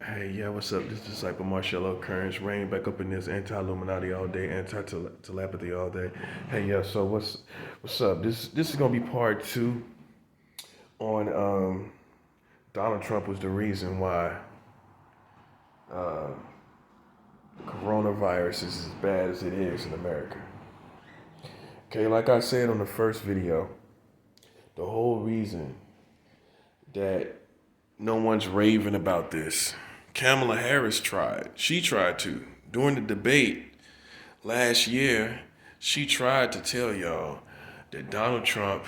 Hey, yeah, what's up? This is Disciple Marshall Occurrence, reigning back up in this anti-Illuminati all day, anti-telepathy all day. Hey, yeah, so what's up? This is gonna be part two on Donald Trump was the reason why uh, coronavirus is as bad as it is in America. Okay, like I said on the first video, the whole reason that no one's raving about this. Kamala Harris tried. She tried to. During the debate last year, she tried to tell y'all that Donald Trump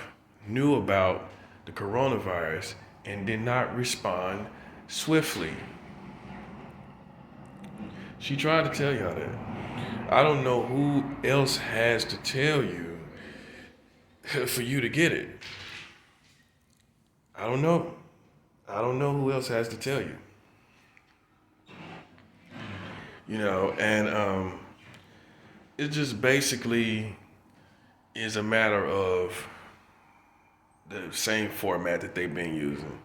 knew about the coronavirus and did not respond swiftly. She tried to tell y'all that. I don't know who else has to tell you for you to get it. I don't know. I don't know who else has to tell you. And it just basically is a matter of the same format that they've been using,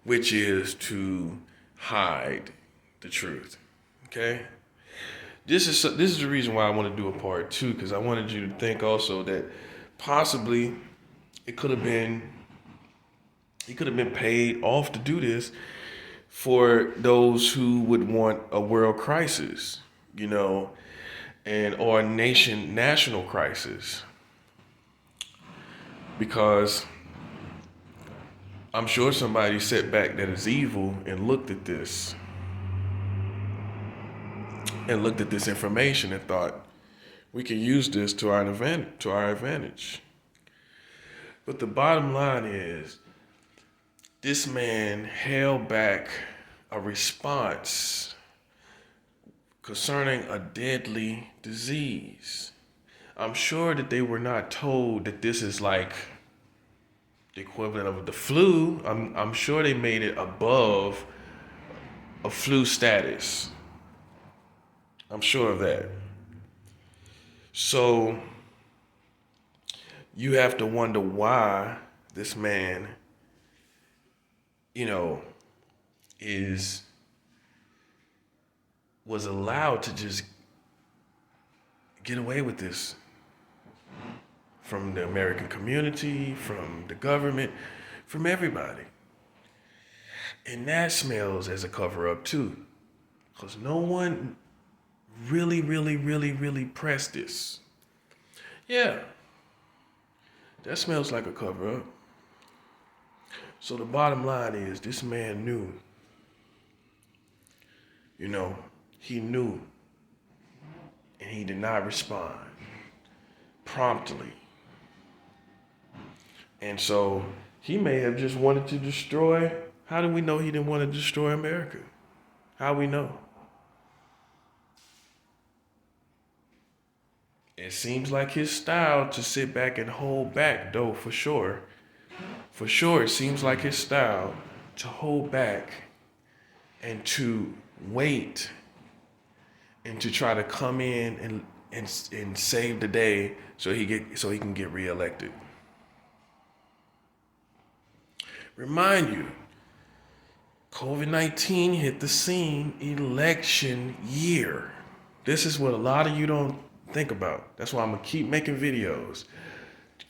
which is to hide the truth. Okay? This is the reason why I want to do a part two, because I wanted you to think also that possibly it could have been he could have been paid off to do this for those who would want a world crisis, and or a national crisis. Because I'm sure somebody sat back that is evil and looked at this information and thought we can use this to our advantage. But the bottom line is this man held back a response concerning a deadly disease. I'm sure that they were not told that this is like the equivalent of the flu. I'm sure they made it above a flu status. I'm sure of that. So you have to wonder why this man, you know, is was allowed to just get away with this from the American community, from the government, from everybody. And that smells as a cover up too. Because no one really pressed this. Yeah, that smells like a cover up. So the bottom line is this man knew. He knew. And he did not respond promptly. And so he may have just wanted to destroy. How do we know he didn't want to destroy America? How we know? It seems like his style to sit back and hold back, though, for sure. For sure, it seems like his style to hold back and to wait and to try to come in and save the day so he can get reelected. Remind you, COVID-19 hit the scene election year. This is what a lot of you don't think about. That's why I'm gonna keep making videos.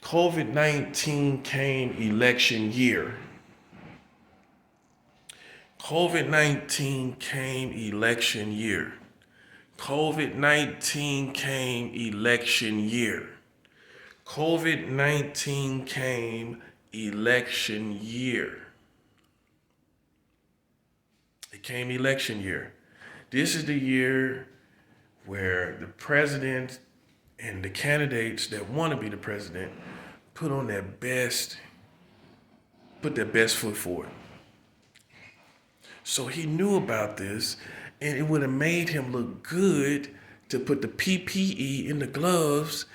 COVID-19 came election year. COVID-19 came election year. COVID-19 came election year. COVID-19 came election year. It came election year. This is the year where the president and the candidates that want to be the president put their best foot forward. So he knew about this, and it would have made him look good to put the PPE in the gloves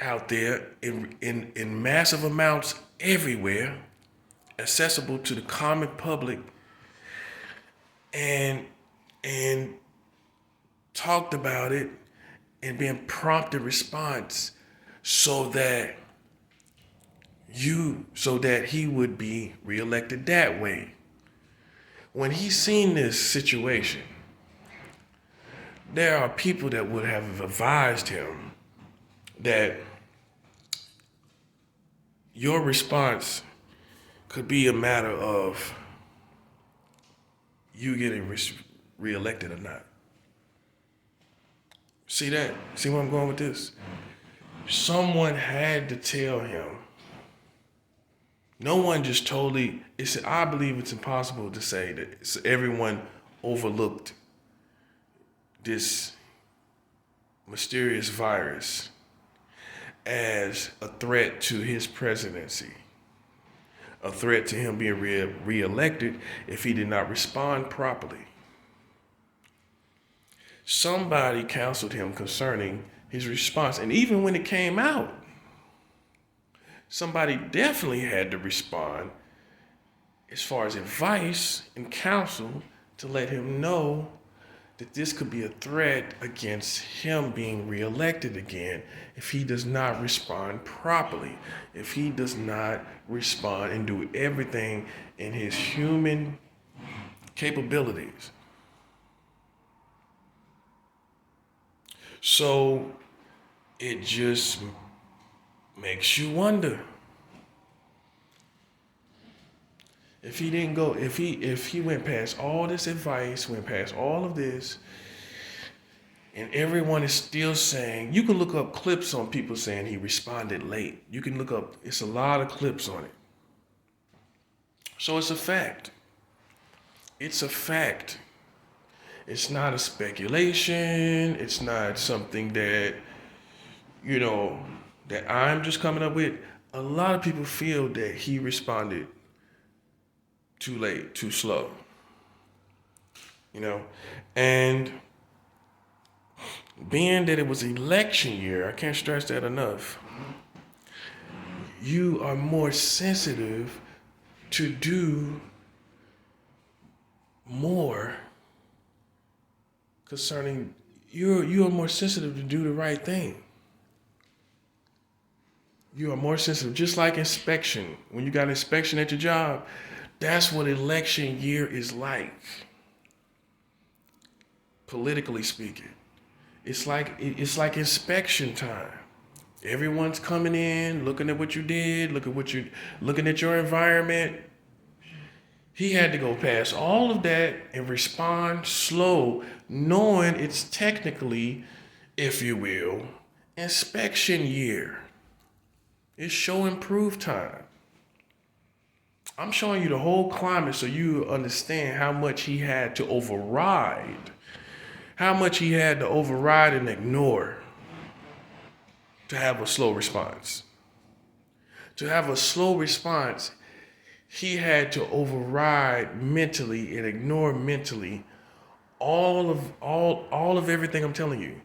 out there in massive amounts everywhere, accessible to the common public, and talked about it and being prompt in response so that he would be reelected that way. when he seen this situation, there are people that would have advised him that your response could be a matter of you getting reelected or not. See that? See where I'm going with this? Someone had to tell him. No one just totally, I believe it's impossible to say that everyone overlooked this mysterious virus as a threat to his presidency, a threat to him being reelected if he did not respond properly. Somebody counseled him concerning his response, and even when it came out, somebody definitely had to respond as far as advice and counsel to let him know that this could be a threat against him being reelected again if he does not respond properly, if he does not respond and do everything in his human capabilities. So it just makes you wonder if he didn't go, if he went past all this advice, went past all of this, and everyone is still saying, you can look up clips on people saying he responded late. You can look up, it's a lot of clips on it. So it's a fact. It's a fact. It's not a speculation. It's not something that, that I'm just coming up with. A lot of people feel that he responded too late, too slow. And being that it was election year, I can't stress that enough, you are more sensitive to do more concerning, you are more sensitive to do the right thing. You are more sensitive, just like inspection. When you got inspection at your job, that's what election year is like, politically speaking. It's like inspection time. Everyone's coming in, looking at what you did, looking at your environment. He had to go past all of that and respond slow, knowing it's technically, if you will, inspection year. It's show and prove time. I'm showing you the whole climate so you understand how much he had to override, and ignore to have a slow response. To have a slow response, he had to override mentally and ignore mentally all of everything I'm telling you.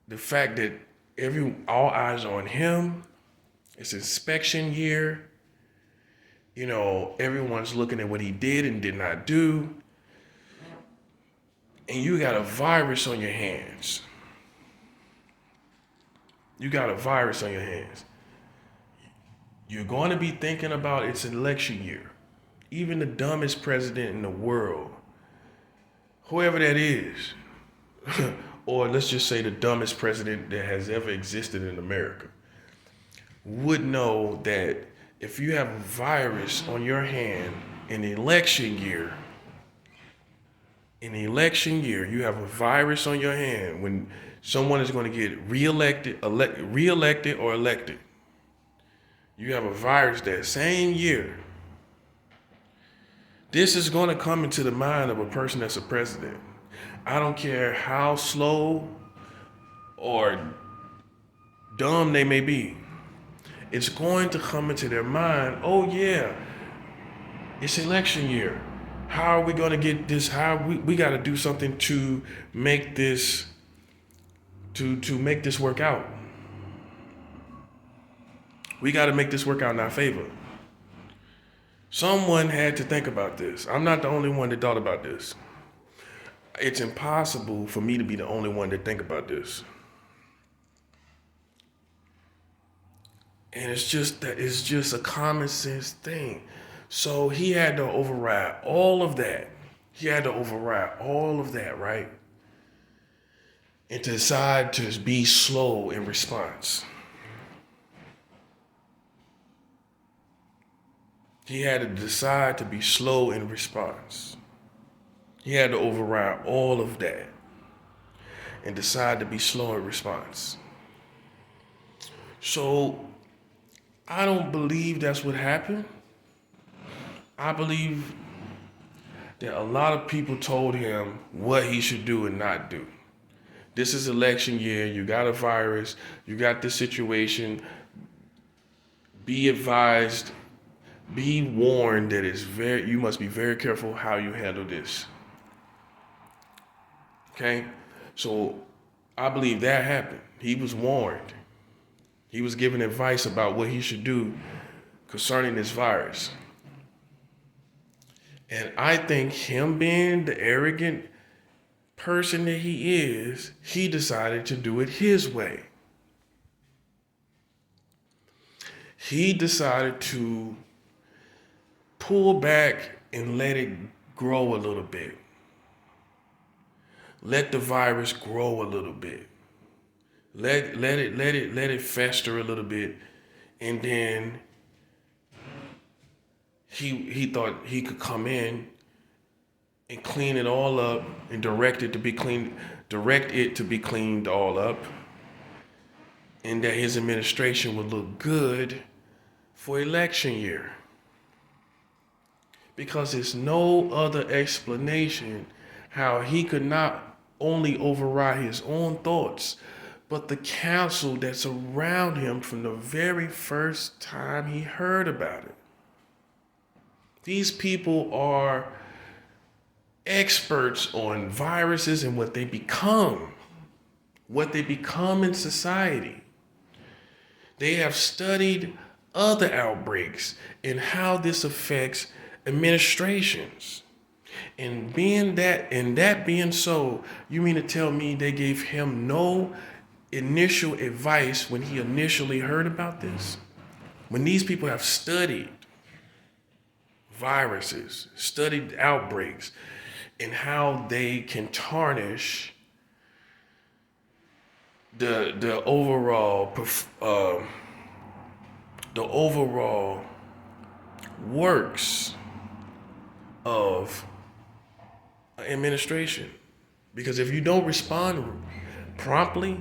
The fact that all eyes are on him. It's inspection year. Everyone's looking at what he did and did not do. And you got a virus on your hands. You're going to be thinking about it's election year. Even the dumbest president in the world, whoever that is, or let's just say the dumbest president that has ever existed in America, would know that if you have a virus on your hand in election year, you have a virus on your hand when someone is going to get reelected or elected. You have a virus that same year. This is going to come into the mind of a person that's a president. I don't care how slow or dumb they may be. It's going to come into their mind, oh yeah, it's election year. How are we going to get this? We got to do something to make this, to make this work out. We got to make this work out in our favor. Someone had to think about this. I'm not the only one that thought about this. It's impossible for me to be the only one that think about this. And it's just a common sense thing. So he had to override all of that He had to override all of that, right? And to decide to be slow in response. He had to decide to be slow in response. He had to override all of that and decide to be slow in response. So I don't believe that's what happened. I believe that a lot of people told him what he should do and not do. This is election year. You got a virus. You got this situation. Be advised. Be warned that you must be very careful how you handle this. Okay? So I believe that happened. He was warned. He was given advice about what he should do concerning this virus. And I think him being the arrogant person that he is, he decided to do it his way. He decided to pull back and let it grow a little bit. Let the virus grow a little bit. Let it fester a little bit, and then he thought he could come in and clean it all up and direct it to be cleaned all up, and that his administration would look good for election year. Because there's no other explanation how he could not only override his own thoughts, but the counsel that's around him from the very first time he heard about it. These people are experts on viruses and what they become in society. They have studied other outbreaks and how this affects administrations. And that being so, you mean to tell me they gave him no initial advice when he initially heard about this? When these people have studied viruses, studied outbreaks, and how they can tarnish the overall works of administration. Because if you don't respond promptly,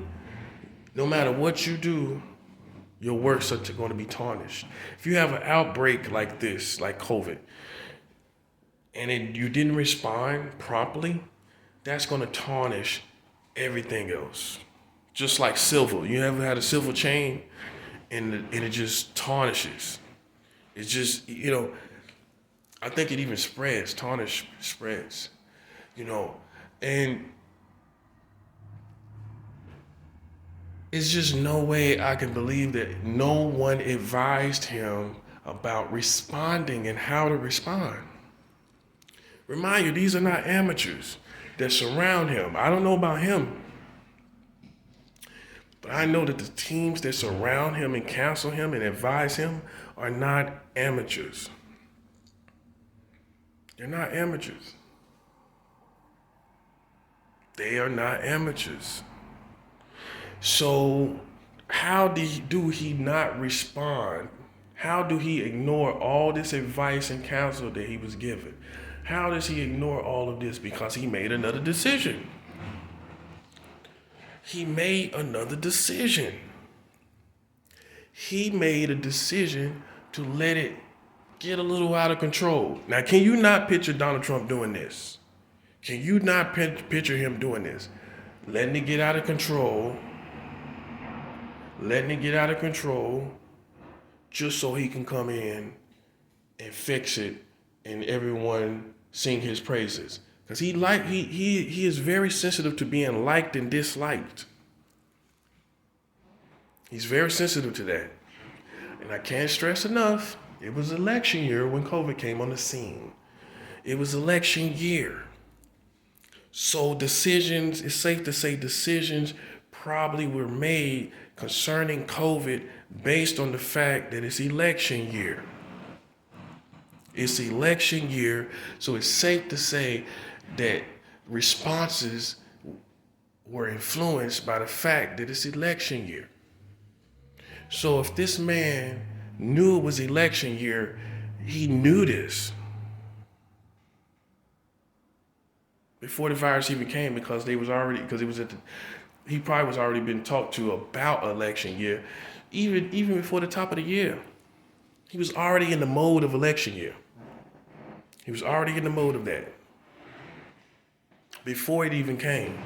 no matter what you do, your works are going to be tarnished. If you have an outbreak like this, like COVID, and you didn't respond promptly, that's going to tarnish everything else. Just like silver. You ever had a silver chain and it just tarnishes? It's just, I think it even spreads. Tarnish spreads, and it's just no way I can believe that no one advised him about responding and how to respond. Remind you, these are not amateurs that surround him. I don't know about him, but I know that the teams that surround him and counsel him and advise him are not amateurs. They're not amateurs. They are not amateurs. So how do he not respond? How do he ignore all this advice and counsel that he was given? How does he ignore all of this? Because he made another decision. He made another decision. He made a decision to let it get a little out of control. Now, can you not picture Donald Trump doing this? Can you not picture him doing this? Letting it get out of control. Letting it get out of control just so he can come in and fix it and everyone sing his praises. Because he is very sensitive to being liked and disliked. He's very sensitive to that. And I can't stress enough, it was election year when COVID came on the scene. It was election year. So it's safe to say decisions probably were made concerning COVID based on the fact that it's election year. It's election year, so it's safe to say that responses were influenced by the fact that it's election year. So if this man knew it was election year, he knew this before the virus even came, because he probably was already been talked to about election year, even before the top of the year. He was already in the mode of election year. He was already in the mode of that before it even came.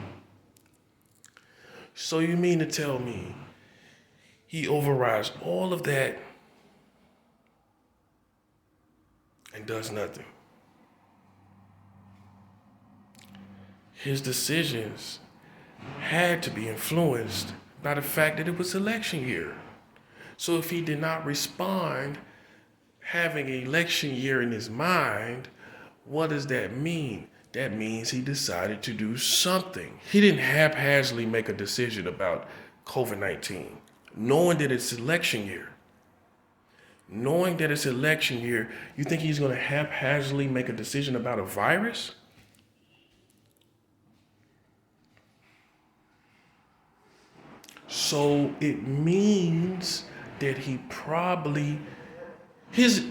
So you mean to tell me he overrides all of that and does nothing? His decisions had to be influenced by the fact that it was election year. So if he did not respond, having an election year in his mind, what does that mean? That means he decided to do something. He didn't haphazardly make a decision about COVID-19, knowing that it's election year. Knowing that it's election year, you think he's going to haphazardly make a decision about a virus? So it means that he probably,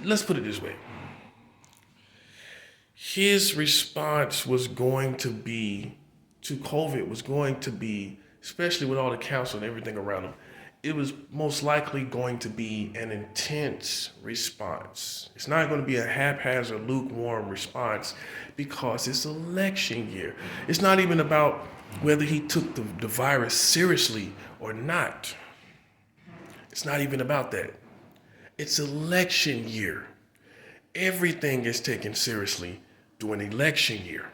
let's put it this way. His response was going to be, to COVID was going to be, especially with all the council and everything around him, it was most likely going to be an intense response. It's not going to be a haphazard, lukewarm response, because it's election year. It's not even about whether he took the virus seriously or not. It's not even about that. It's election year. Everything is taken seriously during election year.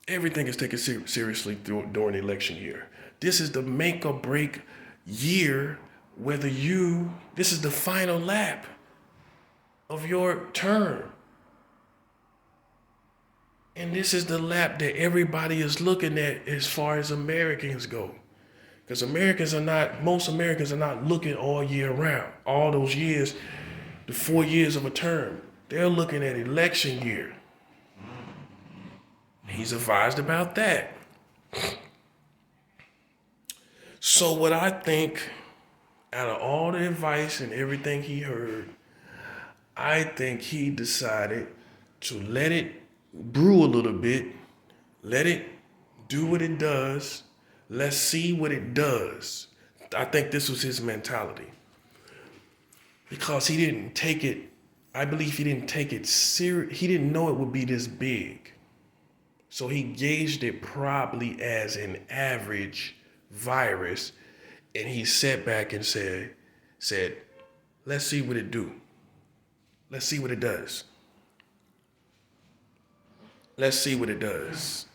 Everything is taken seriously during election year. This is the make or break year, this is the final lap of your term. And this is the lap that everybody is looking at as far as Americans go. Because most Americans are not looking all year round. All those years, the 4 years of a term, they're looking at election year. He's advised about that. So what I think, out of all the advice and everything he heard, I think he decided to let it brew a little bit, let it do what it does, let's see what it does. I think this was his mentality. Because he didn't take it, I believe he didn't take it serious. He didn't know it would be this big. So he gauged it probably as an average virus, and he sat back and said, let's see what it do. Let's see what it does. Let's see what it does.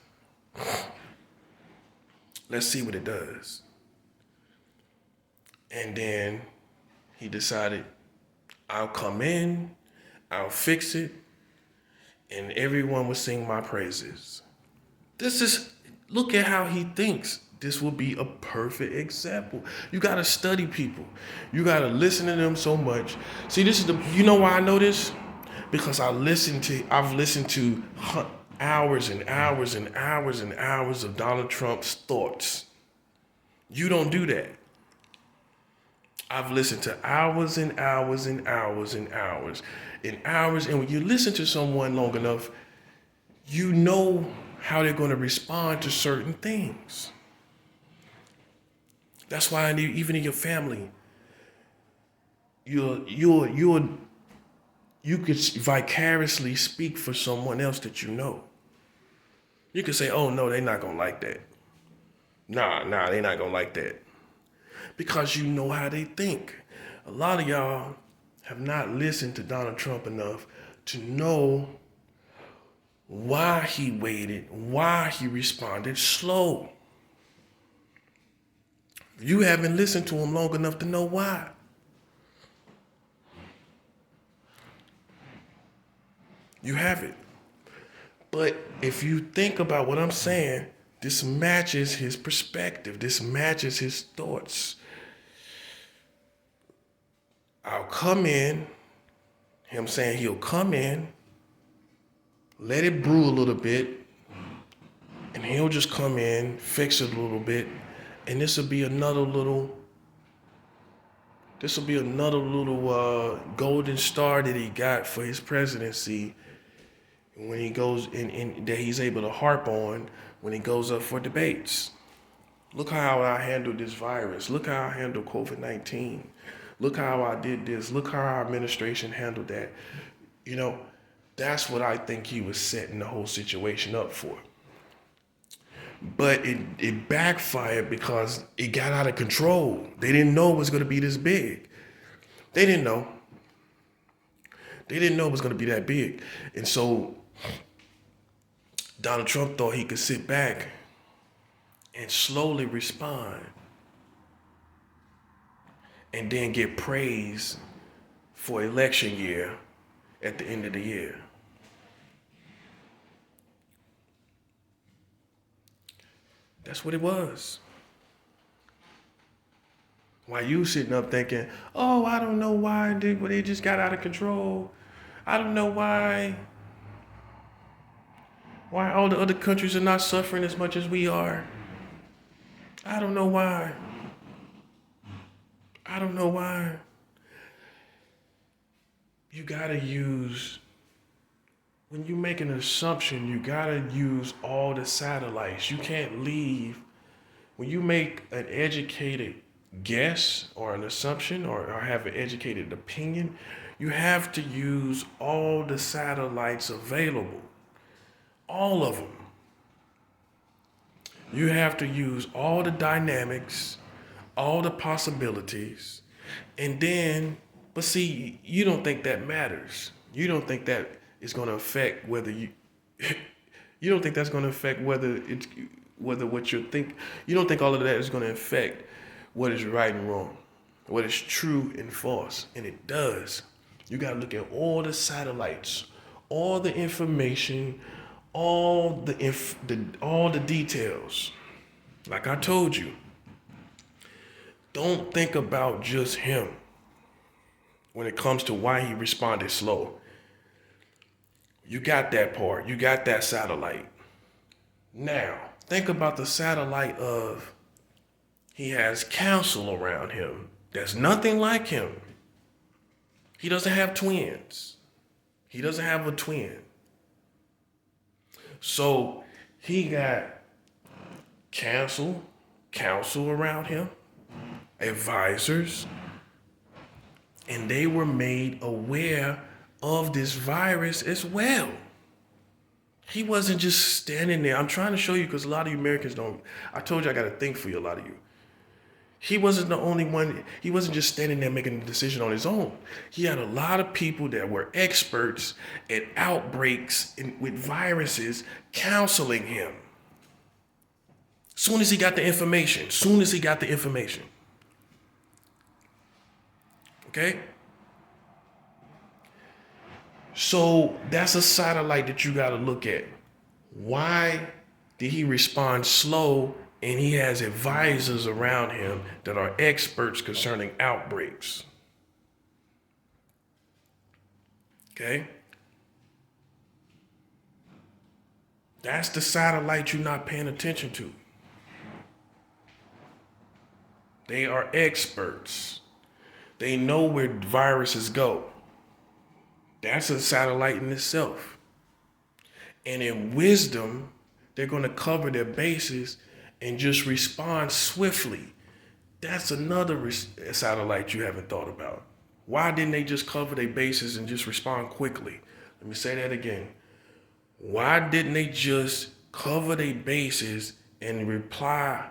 Let's see what it does. And then he decided, I'll come in, I'll fix it, and everyone will sing my praises. Look at how he thinks. This will be a perfect example. You gotta study people. You gotta listen to them so much. See, you know why I know this? Because I've listened to hours and hours and hours and hours of Donald Trump's thoughts. You don't do that. I've listened to hours and hours and hours and hours and hours. And when you listen to someone long enough, you know how they're going to respond to certain things. That's why even in your family, you could vicariously speak for someone else that you know. You could say, oh no, they're not going to like that. Nah, they're not going to like that. Because you know how they think. A lot of y'all have not listened to Donald Trump enough to know why he waited, why he responded slow. You haven't listened to him long enough to know why. You haven't. But if you think about what I'm saying, this matches his perspective. This matches his thoughts. I'll come in, him saying he'll come in, let it brew a little bit, and he'll just come in, fix it a little bit, and this will be another little golden star that he got for his presidency when he goes in that he's able to harp on when he goes up for debates. Look how I handled this virus. Look how I handled COVID-19. Look how I did this. Look how our administration handled that. You know, that's what I think he was setting the whole situation up for. But it backfired because it got out of control. They didn't know it was going to be this big. They didn't know. They didn't know it was going to be that big. And so Donald Trump thought he could sit back and slowly respond and then get praise for election year at the end of the year. That's what it was. While you sitting up thinking, oh, I don't know why they just got out of control. I don't know why all the other countries are not suffering as much as we are. I don't know why. I don't know why. You gotta use, when you make an assumption, you gotta use all the satellites. You can't leave, when you make an educated guess or an assumption or have an educated opinion, you have to use all the satellites available. All of them. You have to use all the dynamics, all the possibilities, and then, but see, you don't think that matters. You don't think that is going to affect whether you, you don't think that's going to affect whether what you think, you don't think all of that is going to affect what is right and wrong, what is true and false, and it does. You got to look at all the satellites, all the information, all the details. Like I told you, don't think about just him when it comes to why he responded slow. You got that part. You got that satellite. Now, think about the satellite of he has counsel around him that's nothing like him. He doesn't have twins. He doesn't have a twin. So he got counsel around him, advisors, and they were made aware of this virus as well. He wasn't just standing there. I'm trying to show you because a lot of you Americans don't. I told you I got to think for you, a lot of you. He wasn't the only one. He wasn't just standing there making a decision on his own. He had a lot of people that were experts at outbreaks with viruses counseling him. Soon as he got the information. Okay? So that's a satellite that you got to look at. Why did he respond slow? And he has advisors around him that are experts concerning outbreaks. Okay? That's the satellite you're not paying attention to. They are experts. They know where viruses go. That's a satellite in itself. And in wisdom, they're going to cover their bases and just respond swiftly. That's another satellite you haven't thought about. Why didn't they just cover their bases and just respond quickly? Let me say that again. Why didn't they just cover their bases and reply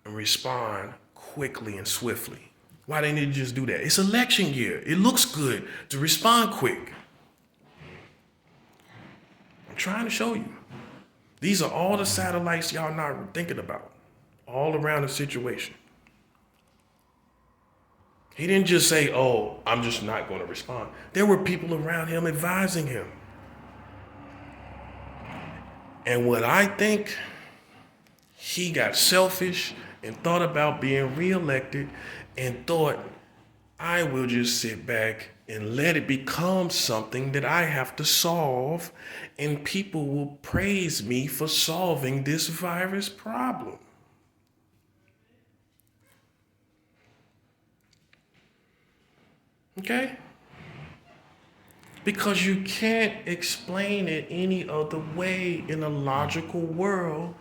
and respond quickly and swiftly? Why didn't they just do that? It's election year. It looks good to respond quick. I'm trying to show you. These are all the satellites y'all not thinking about, all around the situation. He didn't just say, oh, I'm just not going to respond. There were people around him advising him. And what I think, he got selfish and thought about being reelected and thought I will just sit back and let it become something that I have to solve, and people will praise me for solving this virus problem. Okay? Because you can't explain it any other way in a logical world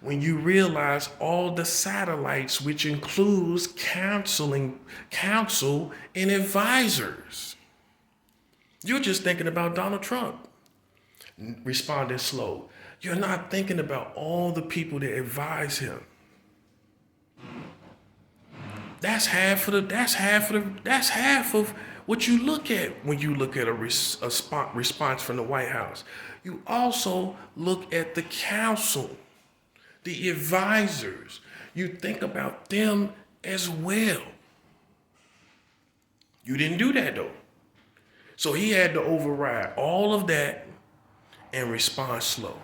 when you realize all the satellites, which includes counsel and advisors. You're just thinking about Donald Trump responding slow. You're not thinking about all the people that advise him. That's half of what you look at when you look at a response from the White House. You also look at the council, the advisors. You think about them as well. You didn't do that though. So he had to override all of that and respond slow.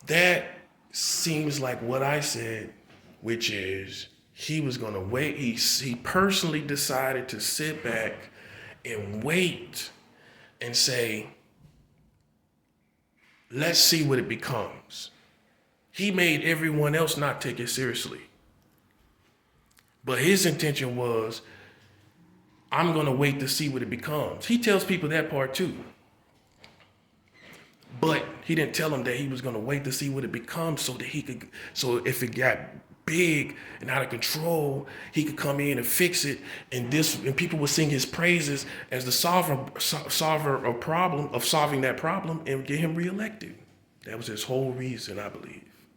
That seems like what I said, which is he was going to wait. He personally decided to sit back and wait and say, let's see what it becomes. He made everyone else not take it seriously. But his intention was, I'm going to wait to see what it becomes. He tells people that part too. But he didn't tell them that he was going to wait to see what it becomes so if it got big and out of control, he could come in and fix it. And people would sing his praises as the solver of solving that problem and get him reelected. That was his whole reason, I believe.